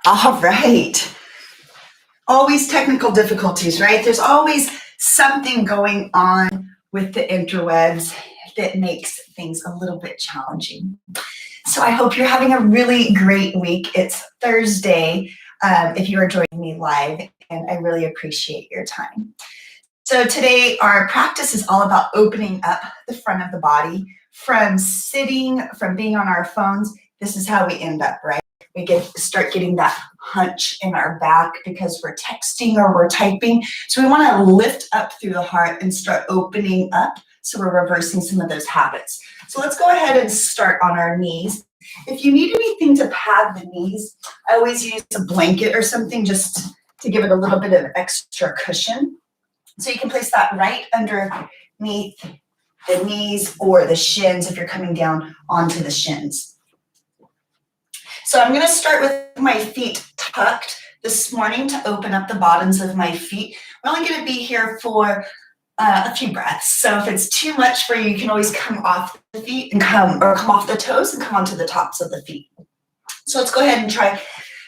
All right. Always technical difficulties, right? There's always something going on with the interwebs that makes things a little bit challenging. So I hope you're having a really great week. It's Thursday, if you are joining me live, and I really appreciate your time. So today our practice is all about opening up the front of the body from sitting, from being on our phones. This is how we end up, right? We start getting that hunch in our back because we're texting or we're typing. So we want to lift up through the heart and start opening up. So we're reversing some of those habits. So let's go ahead and start on our knees. If you need anything to pad the knees, I always use a blanket or something just to give it a little bit of extra cushion. So you can place that right underneath the knees or the shins if you're coming down onto the shins. So I'm going to start with my feet tucked this morning to open up the bottoms of my feet. We're only going to be here for a few breaths. So if it's too much for you, you can always come off the feet and come off the toes and come onto the tops of the feet. So let's go ahead and try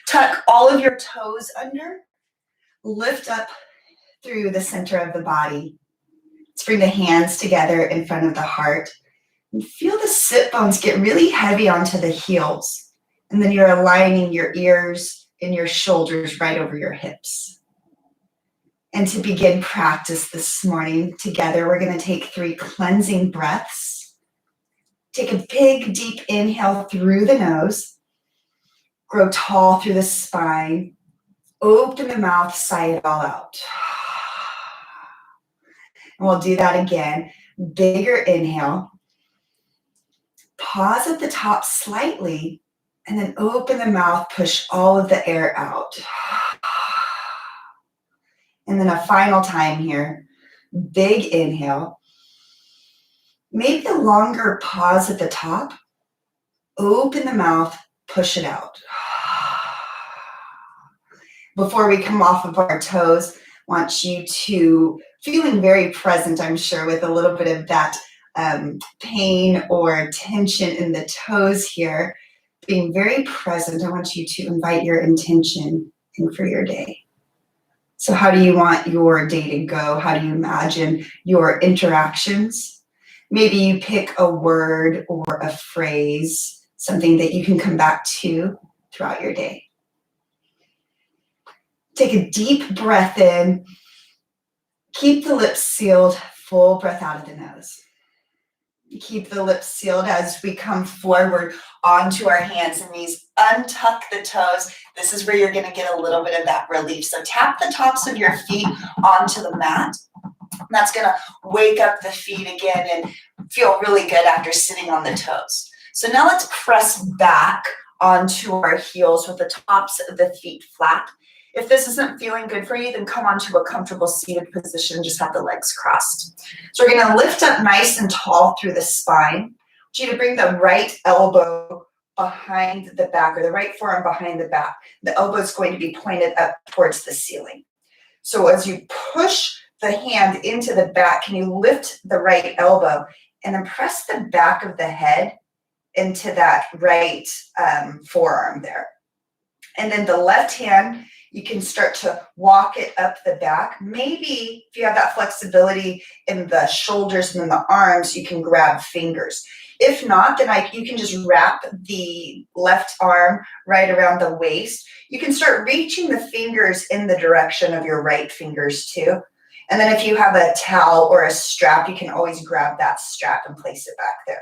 tuck all of your toes under, lift up through the center of the body. Let's bring the hands together in front of the heart and feel the sit bones get really heavy onto the heels. And then you're aligning your ears and your shoulders right over your hips. And to begin practice this morning together, we're going to take 3 cleansing breaths. Take a big, deep inhale through the nose. Grow tall through the spine. Open the mouth, sigh it all out. And we'll do that again. Bigger inhale. Pause at the top slightly. And then open the mouth, push all of the air out. And then a final time here. Big inhale. Maybe a longer pause at the top. Open the mouth, push it out. Before we come off of our toes, I want you to, feeling very present, I'm sure, with a little bit of that pain or tension in the toes here. Being very present, I want you to invite your intention in for your day. So how do you want your day to go? How do you imagine your interactions? Maybe you pick a word or a phrase, something that you can come back to throughout your day. Take a deep breath in. Keep the lips sealed. Full breath out of the nose. Keep the lips sealed as we come forward onto our hands and knees. Untuck the toes. This is where you're going to get a little bit of that relief. So tap the tops of your feet onto the mat. That's going to wake up the feet again and feel really good after sitting on the toes. So now let's press back onto our heels with the tops of the feet flat. If this isn't feeling good for you, then come onto a comfortable seated position. Just have the legs crossed. So we're going to lift up nice and tall through the spine. I want you to bring the right elbow behind the back, or the right forearm behind the back. The elbow is going to be pointed up towards the ceiling. So as you push the hand into the back, can you lift the right elbow and then press the back of the head into that right forearm there. And then the left hand, you can start to walk it up the back. Maybe if you have that flexibility in the shoulders and in the arms, you can grab fingers. If not, then you can just wrap the left arm right around the waist. You can start reaching the fingers in the direction of your right fingers too. And then if you have a towel or a strap, you can always grab that strap and place it back there.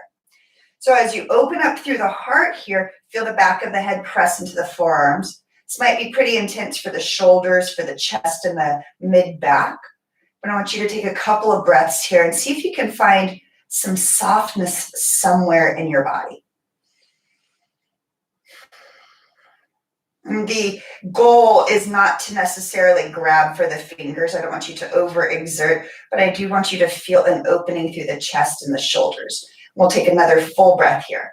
So as you open up through the heart here, feel the back of the head press into the forearms. This might be pretty intense for the shoulders, for the chest, and the mid-back. But I want you to take a couple of breaths here and see if you can find some softness somewhere in your body. And the goal is not to necessarily grab for the fingers. I don't want you to overexert, but I do want you to feel an opening through the chest and the shoulders. We'll take another full breath here.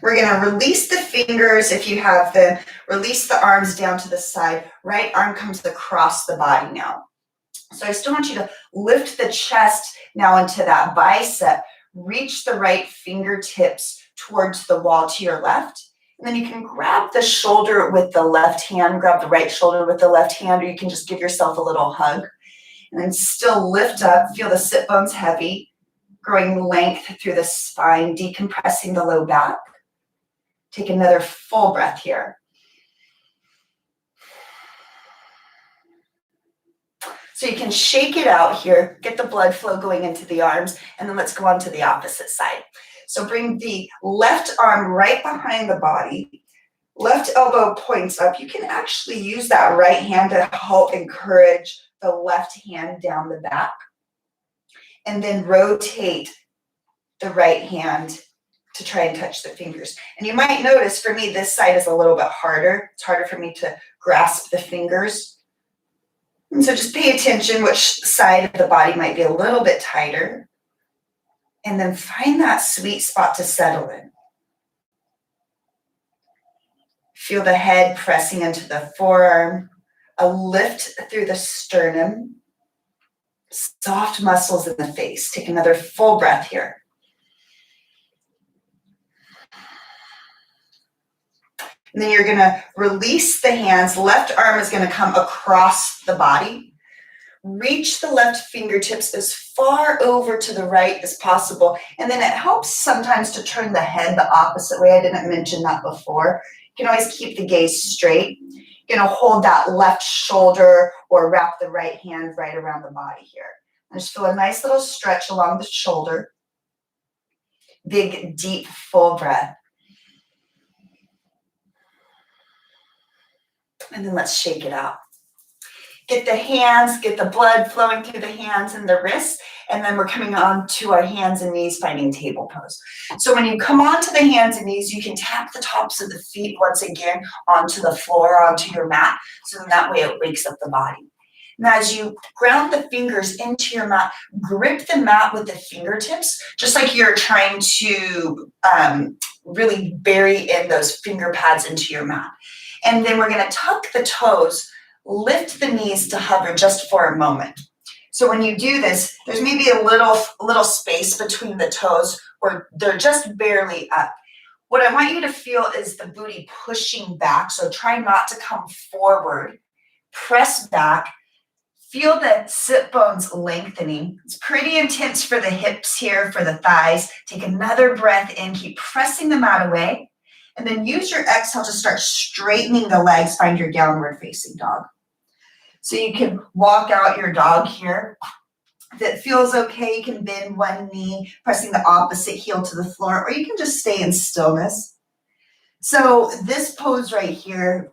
We're going to release the fingers if you have them. Release the arms down to the side. Right arm comes across the body now. So I still want you to lift the chest now into that bicep. Reach the right fingertips towards the wall to your left. And then you can grab the shoulder with the left hand, grab the right shoulder with the left hand, or you can just give yourself a little hug. And then still lift up, feel the sit bones heavy, growing length through the spine, decompressing the low back. Take another full breath here. So you can shake it out here, get the blood flow going into the arms, and then let's go on to the opposite side. So bring the left arm right behind the body, left elbow points up. You can actually use that right hand to help encourage the left hand down the back. And then rotate the right hand to try and touch the fingers. And you might notice for me, this side is a little bit harder. It's harder for me to grasp the fingers. And so just pay attention which side of the body might be a little bit tighter. And then find that sweet spot to settle in. Feel the head pressing into the forearm, a lift through the sternum, soft muscles in the face. Take another full breath here. And then you're going to release the hands. Left arm is going to come across the body. Reach the left fingertips as far over to the right as possible. And then it helps sometimes to turn the head the opposite way. I didn't mention that before. You can always keep the gaze straight. You're going to hold that left shoulder or wrap the right hand right around the body here. And just feel a nice little stretch along the shoulder. Big, deep, full breath. And then let's shake it out. Get the hands, get the blood flowing through the hands and the wrists, and then we're coming on to our hands and knees, finding table pose. So when you come onto the hands and knees, you can tap the tops of the feet once again onto the floor, onto your mat, so that way it wakes up the body. Now as you ground the fingers into your mat, grip the mat with the fingertips, just like you're trying to really bury in those finger pads into your mat. And then we're going to tuck the toes, lift the knees to hover just for a moment. So when you do this, there's maybe a little space between the toes where they're just barely up. What I want you to feel is the booty pushing back. So try not to come forward. Press back. Feel the sit bones lengthening. It's pretty intense for the hips here, for the thighs. Take another breath in. Keep pressing the mat away. And then use your exhale to start straightening the legs. Find your downward facing dog. So you can walk out your dog here. If it feels okay, you can bend one knee, pressing the opposite heel to the floor, or you can just stay in stillness. So this pose right here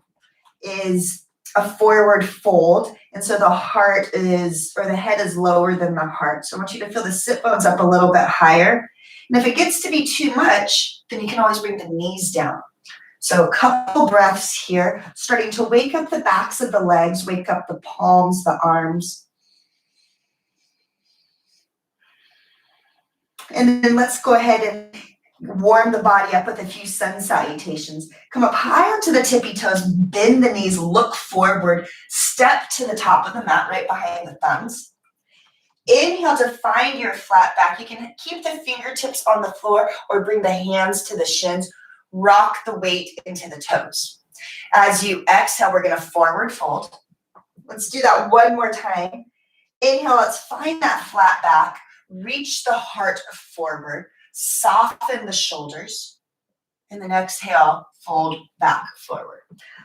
is a forward fold. And so the heart is, or the head is lower than the heart. So I want you to feel the sit bones up a little bit higher. And if it gets to be too much, then you can always bring the knees down. So a couple breaths here, starting to wake up the backs of the legs, wake up the palms, the arms. And then let's go ahead and warm the body up with a few sun salutations. Come up high onto the tippy toes, bend the knees, look forward, step to the top of the mat right behind the thumbs. Inhale to find your flat back. You can keep the fingertips on the floor or bring the hands to the shins. Rock the weight into the toes. As you exhale, we're going to forward fold. Let's do that one more time. Inhale, let's find that flat back. Reach the heart forward. Soften the shoulders. And then exhale, fold back forward.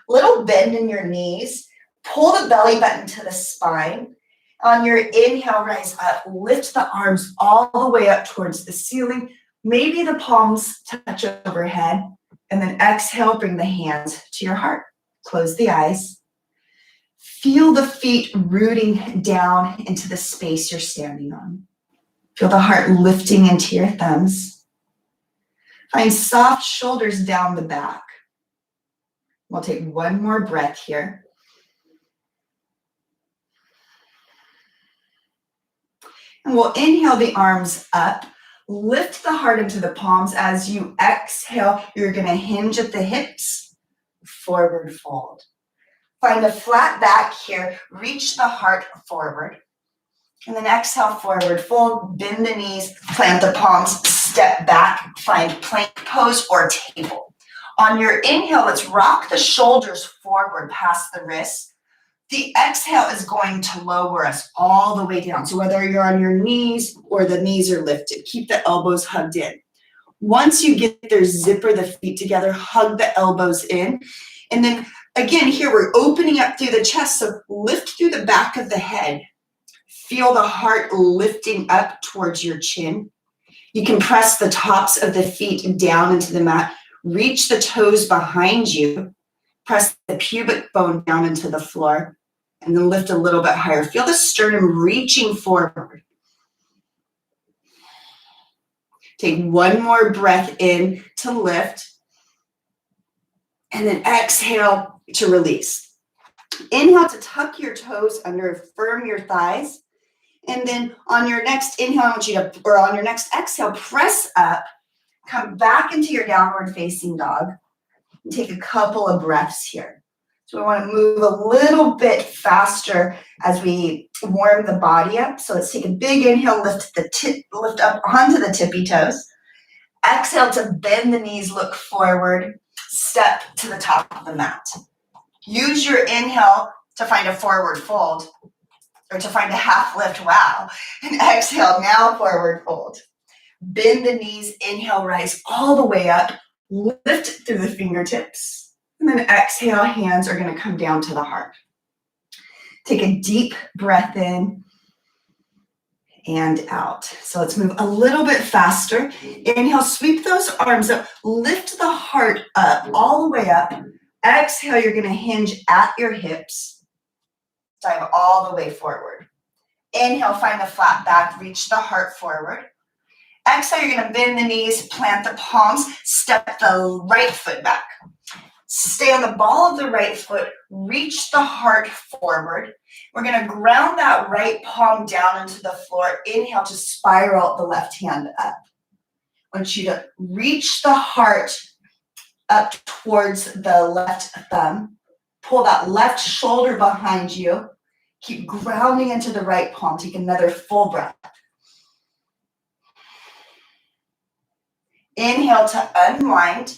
Little bend in your knees. Pull the belly button to the spine. On your inhale, rise up, lift the arms all the way up towards the ceiling. Maybe the palms touch overhead. And then exhale, bring the hands to your heart. Close the eyes. Feel the feet rooting down into the space you're standing on. Feel the heart lifting into your thumbs. Find soft shoulders down the back. We'll take one more breath here. And we'll inhale the arms up, lift the heart into the palms. As you exhale, you're going to hinge at the hips, forward fold. Find a flat back here, reach the heart forward. And then exhale, forward fold, bend the knees, plant the palms, step back, find plank pose or table. On your inhale, let's rock the shoulders forward past the wrists. The exhale is going to lower us all the way down. So whether you're on your knees or the knees are lifted, keep the elbows hugged in. Once you get there, zipper the feet together, hug the elbows in. And then again, here we're opening up through the chest. So lift through the back of the head. Feel the heart lifting up towards your chin. You can press the tops of the feet down into the mat. Reach the toes behind you. Press the pubic bone down into the floor. And then lift a little bit higher. Feel the sternum reaching forward. Take one more breath in to lift. And then exhale to release. Inhale to tuck your toes under, firm your thighs. And then on your next inhale, I want you to, or on your next exhale, press up, come back into your downward facing dog, and take a couple of breaths here. So we want to move a little bit faster as we warm the body up. So let's take a big inhale, lift up onto the tippy toes. Exhale to bend the knees, look forward, step to the top of the mat. Use your inhale to find a forward fold or to find a half lift, wow. And exhale, now forward fold. Bend the knees, inhale, rise all the way up, lift through the fingertips. And then exhale, hands are gonna come down to the heart. Take a deep breath in and out. So let's move a little bit faster. Inhale, sweep those arms up, lift the heart up, all the way up. Exhale, you're gonna hinge at your hips. Dive all the way forward. Inhale, find the flat back, reach the heart forward. Exhale, you're gonna bend the knees, plant the palms, step the right foot back. Stay on the ball of the right foot, reach the heart forward. We're gonna ground that right palm down into the floor. Inhale to spiral the left hand up. I want you to reach the heart up towards the left thumb. Pull that left shoulder behind you. Keep grounding into the right palm. Take another full breath. Inhale to unwind.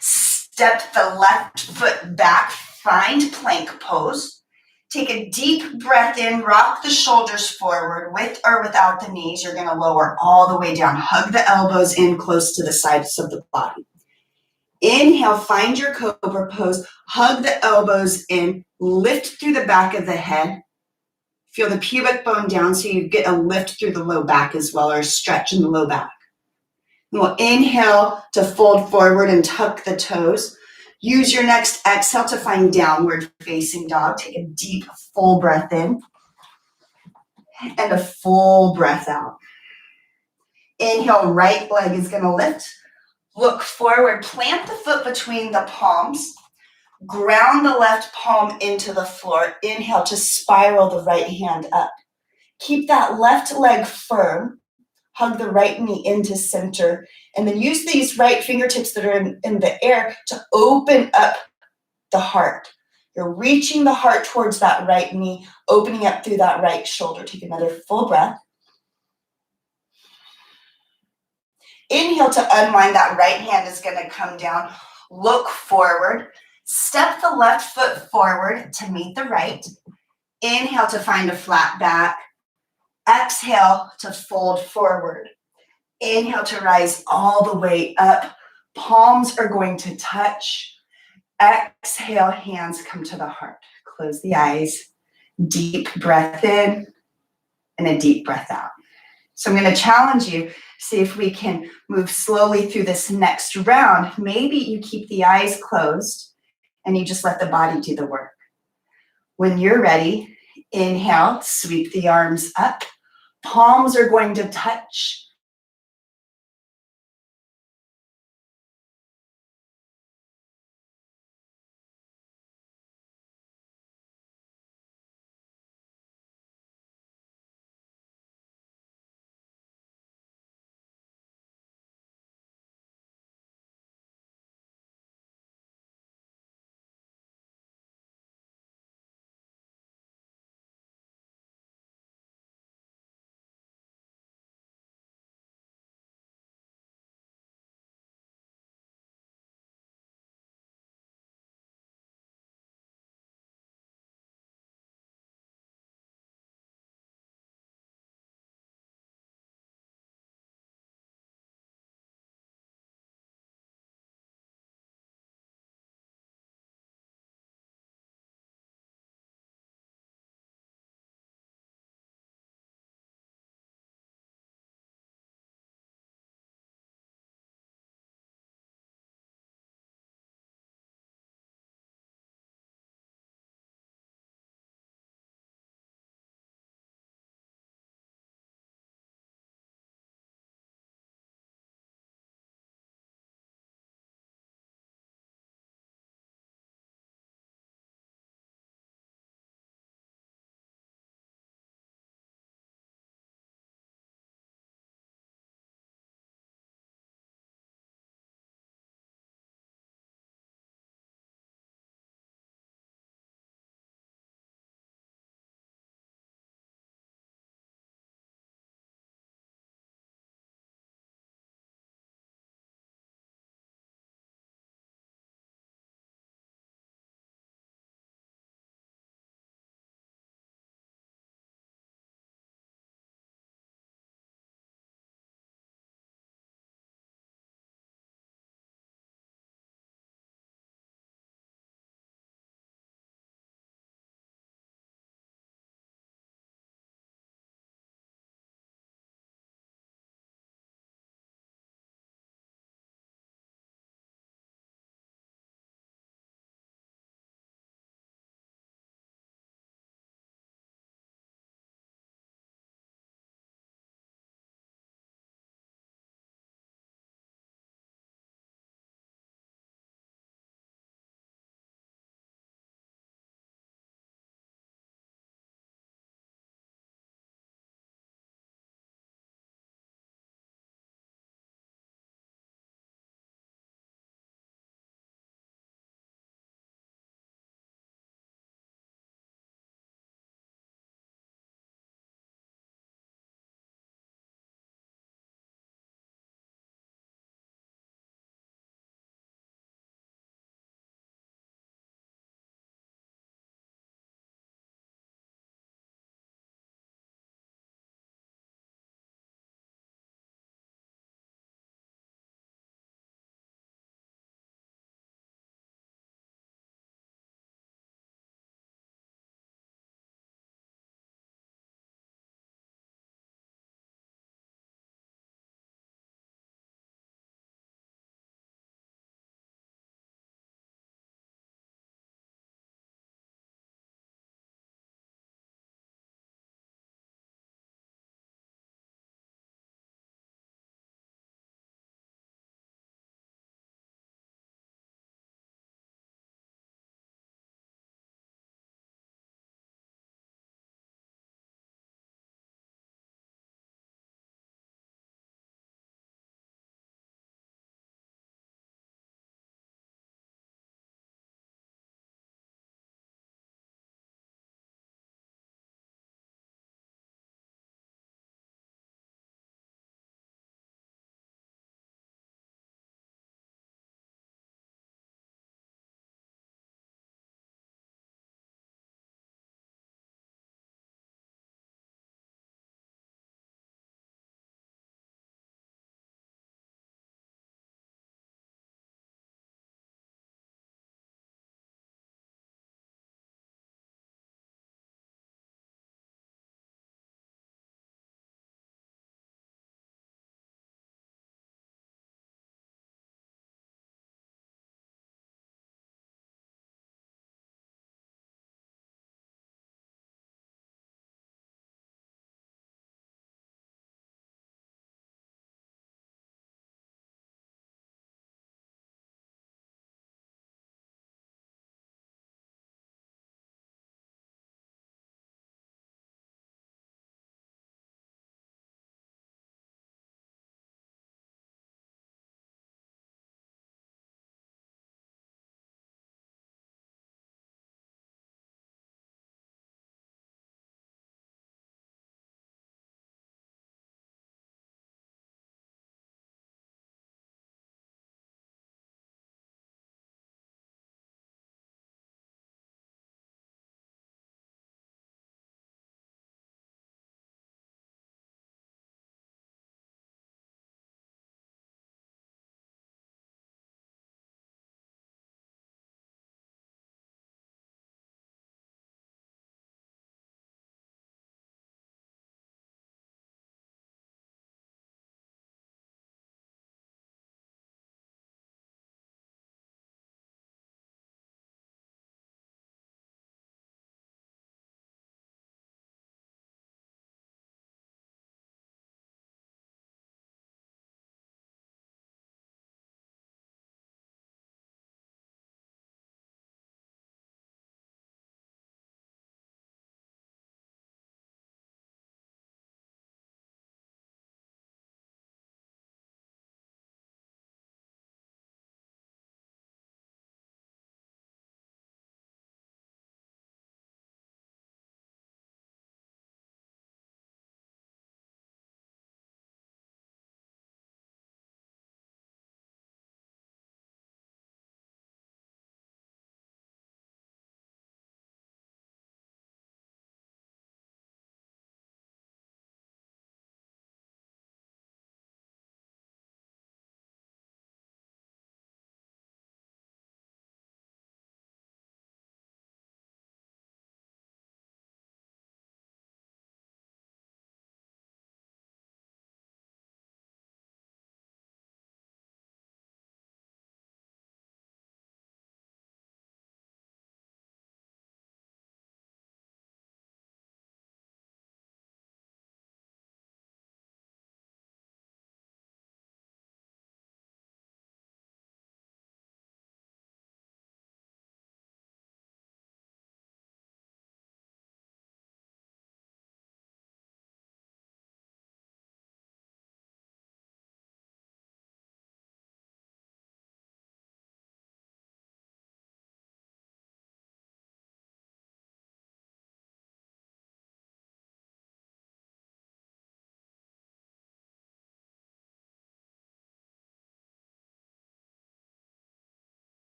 Step the left foot back. Find plank pose. Take a deep breath in. Rock the shoulders forward with or without the knees. You're going to lower all the way down. Hug the elbows in close to the sides of the body. Inhale, find your cobra pose. Hug the elbows in. Lift through the back of the head. Feel the pubic bone down so you get a lift through the low back as well, or a stretch in the low back. And we'll inhale to fold forward and tuck the toes. Use your next exhale to find downward facing dog. Take a deep, full breath in and a full breath out. Inhale, right leg is going to lift. Look forward, plant the foot between the palms. Ground the left palm into the floor. Inhale to spiral the right hand up. Keep that left leg firm. Hug the right knee into center. And then use these right fingertips that are in the air to open up the heart. You're reaching the heart towards that right knee, opening up through that right shoulder. Take another full breath. Inhale to unwind. That right hand is going to come down. Look forward. Step the left foot forward to meet the right. Inhale to find a flat back. Exhale to fold forward. Inhale to rise all the way up. Palms are going to touch. Exhale, hands come to the heart. Close the eyes. Deep breath in and a deep breath out. So I'm going to challenge you. See if we can move slowly through this next round. Maybe you keep the eyes closed and you just let the body do the work. When you're ready, inhale, sweep the arms up. Palms are going to touch.